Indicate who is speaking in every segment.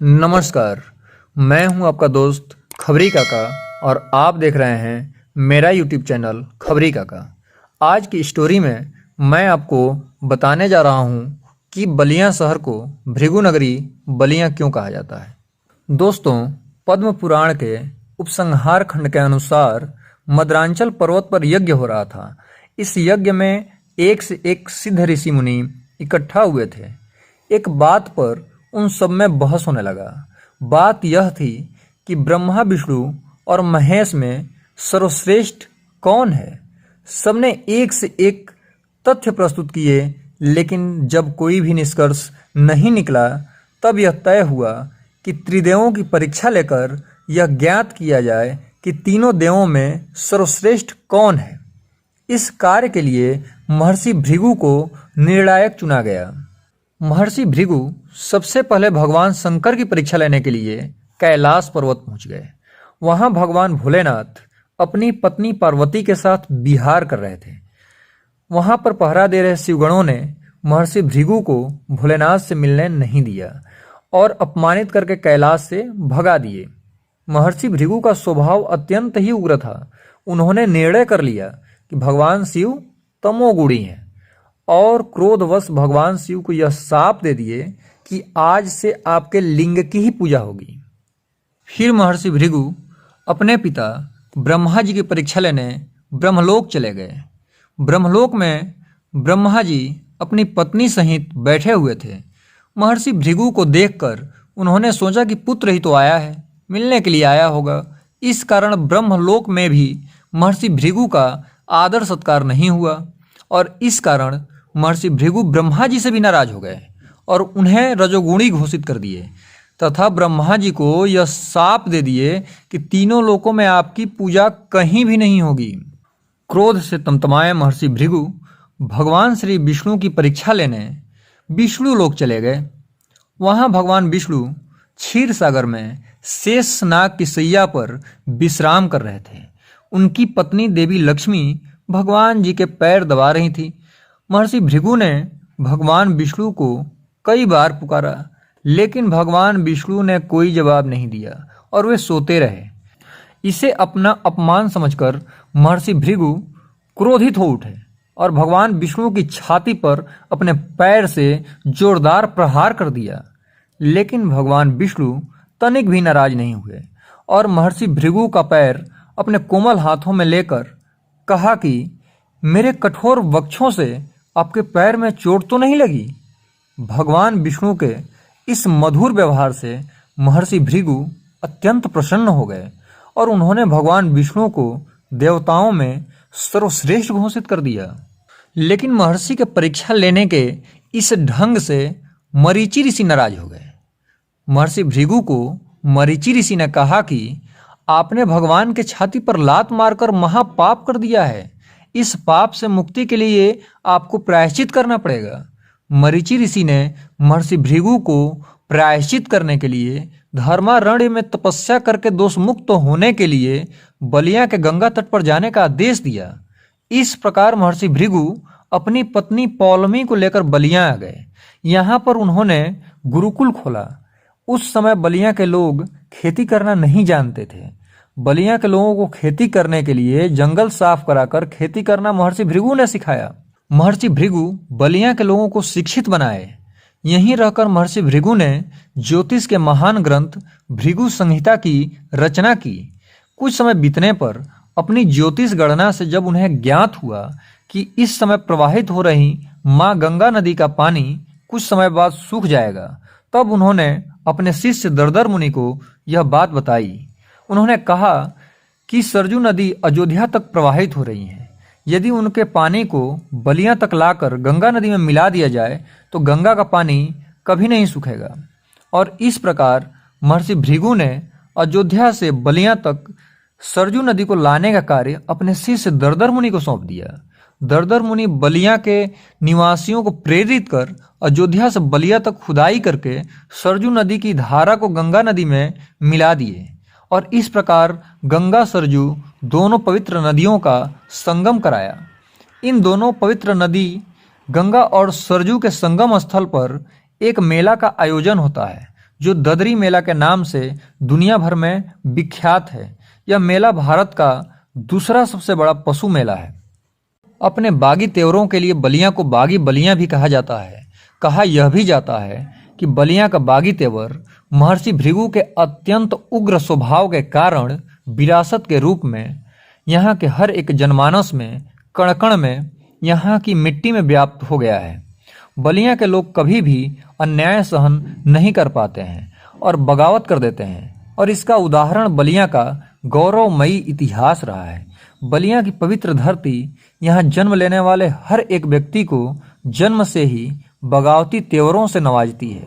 Speaker 1: नमस्कार। मैं हूं आपका दोस्त खबरी काका और आप देख रहे हैं मेरा यूट्यूब चैनल खबरी काका। आज की स्टोरी में मैं आपको बताने जा रहा हूं कि बलिया शहर को भृगु नगरी बलिया क्यों कहा जाता है। दोस्तों, पद्म पुराण के उपसंहार खंड के अनुसार मद्रांचल पर्वत पर यज्ञ हो रहा था। इस यज्ञ में एक से एक सिद्ध ऋषि मुनि इकट्ठा हुए थे। एक बात पर उन सब में बहस होने लगा। बात यह थी कि ब्रह्मा, विष्णु और महेश में सर्वश्रेष्ठ कौन है। सबने एक से एक तथ्य प्रस्तुत किए, लेकिन जब कोई भी निष्कर्ष नहीं निकला तब यह तय हुआ कि त्रिदेवों की परीक्षा लेकर यह ज्ञात किया जाए कि तीनों देवों में सर्वश्रेष्ठ कौन है। इस कार्य के लिए महर्षि भृगु को निर्णायक चुना गया। महर्षि भृगु सबसे पहले भगवान शंकर की परीक्षा लेने के लिए कैलाश पर्वत पहुंच गए। वहां भगवान भोलेनाथ अपनी पत्नी पार्वती के साथ विहार कर रहे थे। वहां पर पहरा दे रहे शिवगणों ने महर्षि भृगु को भोलेनाथ से मिलने नहीं दिया और अपमानित करके कैलाश से भगा दिए। महर्षि भृगु का स्वभाव अत्यंत ही उग्र था। उन्होंने निर्णय कर लिया कि भगवान शिव तमोगुणी हैं और क्रोधवश भगवान शिव को यह शाप दे दिए कि आज से आपके लिंग की ही पूजा होगी। फिर महर्षि भृगु अपने पिता ब्रह्मा जी की परीक्षा लेने ब्रह्मलोक चले गए। ब्रह्मलोक में ब्रह्मा जी अपनी पत्नी सहित बैठे हुए थे। महर्षि भृगु को देखकर उन्होंने सोचा कि पुत्र ही तो आया है, मिलने के लिए आया होगा। इस कारण ब्रह्मलोक में भी महर्षि भृगु का आदर सत्कार नहीं हुआ और इस कारण महर्षि भृगु ब्रह्मा जी से भी नाराज हो गए और उन्हें रजोगुणी घोषित कर दिए तथा ब्रह्मा जी को यह शाप दे दिए कि तीनों लोकों में आपकी पूजा कहीं भी नहीं होगी। क्रोध से तमतमाए महर्षि भृगु भगवान श्री विष्णु की परीक्षा लेने विष्णु लोक चले गए। वहां भगवान विष्णु क्षीर सागर में शेष नाग की सैया पर विश्राम कर रहे थे। उनकी पत्नी देवी लक्ष्मी भगवान जी के पैर दबा रही थी। महर्षि भृगु ने भगवान विष्णु को कई बार पुकारा, लेकिन भगवान विष्णु ने कोई जवाब नहीं दिया और वे सोते रहे। इसे अपना अपमान समझकर महर्षि भृगु क्रोधित हो उठे और भगवान विष्णु की छाती पर अपने पैर से जोरदार प्रहार कर दिया। लेकिन भगवान विष्णु तनिक भी नाराज नहीं हुए और महर्षि भृगु का पैर अपने कोमल हाथों में लेकर कहा कि मेरे कठोर वक्षों से आपके पैर में चोट तो नहीं लगी। भगवान विष्णु के इस मधुर व्यवहार से महर्षि भृगु अत्यंत प्रसन्न हो गए और उन्होंने भगवान विष्णु को देवताओं में सर्वश्रेष्ठ घोषित कर दिया। लेकिन महर्षि के परीक्षा लेने के इस ढंग से मरीचि ऋषि नाराज हो गए। महर्षि भृगु को मरीचि ऋषि ने कहा कि आपने भगवान के छाती पर लात मारकर महापाप कर दिया है। इस पाप से मुक्ति के लिए आपको प्रायश्चित करना पड़ेगा। मरीचि ऋषि ने महर्षि भृगु को प्रायश्चित करने के लिए धर्मारण्य में तपस्या करके दोष मुक्त होने के लिए बलिया के गंगा तट पर जाने का आदेश दिया। इस प्रकार महर्षि भृगु अपनी पत्नी पौलमी को लेकर बलिया आ गए। यहाँ पर उन्होंने गुरुकुल खोला। उस समय बलिया के लोग खेती करना नहीं जानते थे। बलिया के लोगों को खेती करने के लिए जंगल साफ कराकर खेती करना महर्षि भृगु ने सिखाया। महर्षि भृगु बलिया के लोगों को शिक्षित बनाए। यहीं रहकर महर्षि भृगु ने ज्योतिष के महान ग्रंथ भृगु संहिता की रचना की। कुछ समय बीतने पर अपनी ज्योतिष गणना से जब उन्हें ज्ञात हुआ कि इस समय प्रवाहित हो रही माँ गंगा नदी का पानी कुछ समय बाद सूख जाएगा, तब उन्होंने अपने शिष्य दर्दर मुनि को यह बात बताई। उन्होंने कहा कि सरजू नदी अयोध्या तक प्रवाहित हो रही है। यदि उनके पानी को बलिया तक लाकर गंगा नदी में मिला दिया जाए तो गंगा का पानी कभी नहीं सूखेगा। और इस प्रकार महर्षि भृगु ने अयोध्या से बलिया तक सरजू नदी को लाने का कार्य अपने शिष्य दर्दर मुनि को सौंप दिया। दर्दर मुनि बलिया के निवासियों को प्रेरित कर अयोध्या से बलिया तक खुदाई करके सरजू नदी की धारा को गंगा नदी में मिला दिए और इस प्रकार गंगा सरजू दोनों पवित्र नदियों का संगम कराया। इन दोनों पवित्र नदी गंगा और सरजू के संगम स्थल पर एक मेला का आयोजन होता है जो ददरी मेला के नाम से दुनिया भर में विख्यात है। यह मेला भारत का दूसरा सबसे बड़ा पशु मेला है। अपने बागी तेवरों के लिए बलिया को बागी बलिया भी कहा जाता है। कहा यह भी जाता है कि बलिया का बागी तेवर महर्षि भृगु के अत्यंत उग्र स्वभाव के कारण विरासत के रूप में यहाँ के हर एक जनमानस में, कण कण में, यहाँ की मिट्टी में व्याप्त हो गया है। बलिया के लोग कभी भी अन्याय सहन नहीं कर पाते हैं और बगावत कर देते हैं, और इसका उदाहरण बलिया का गौरवमयी इतिहास रहा है। बलिया की पवित्र धरती यहाँ जन्म लेने वाले हर एक व्यक्ति को जन्म से ही बगावती तेवरों से नवाजती है।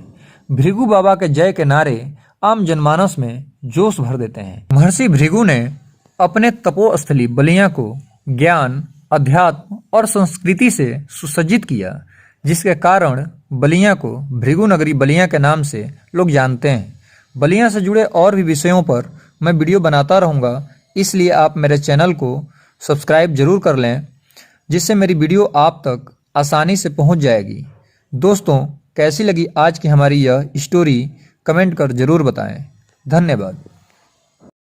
Speaker 1: भृगु बाबा के जय के नारे आम जनमानस में जोश भर देते हैं। महर्षि भृगु ने अपने तपोस्थली बलिया को ज्ञान, अध्यात्म और संस्कृति से सुसज्जित किया, जिसके कारण बलिया को भृगु नगरी बलिया के नाम से लोग जानते हैं। बलिया से जुड़े और भी विषयों पर मैं वीडियो बनाता रहूँगा, इसलिए आप मेरे चैनल को सब्सक्राइब जरूर कर लें, जिससे मेरी वीडियो आप तक आसानी से पहुंच जाएगी। दोस्तों, कैसी लगी आज की हमारी यह स्टोरी कमेंट कर जरूर बताएं। धन्यवाद।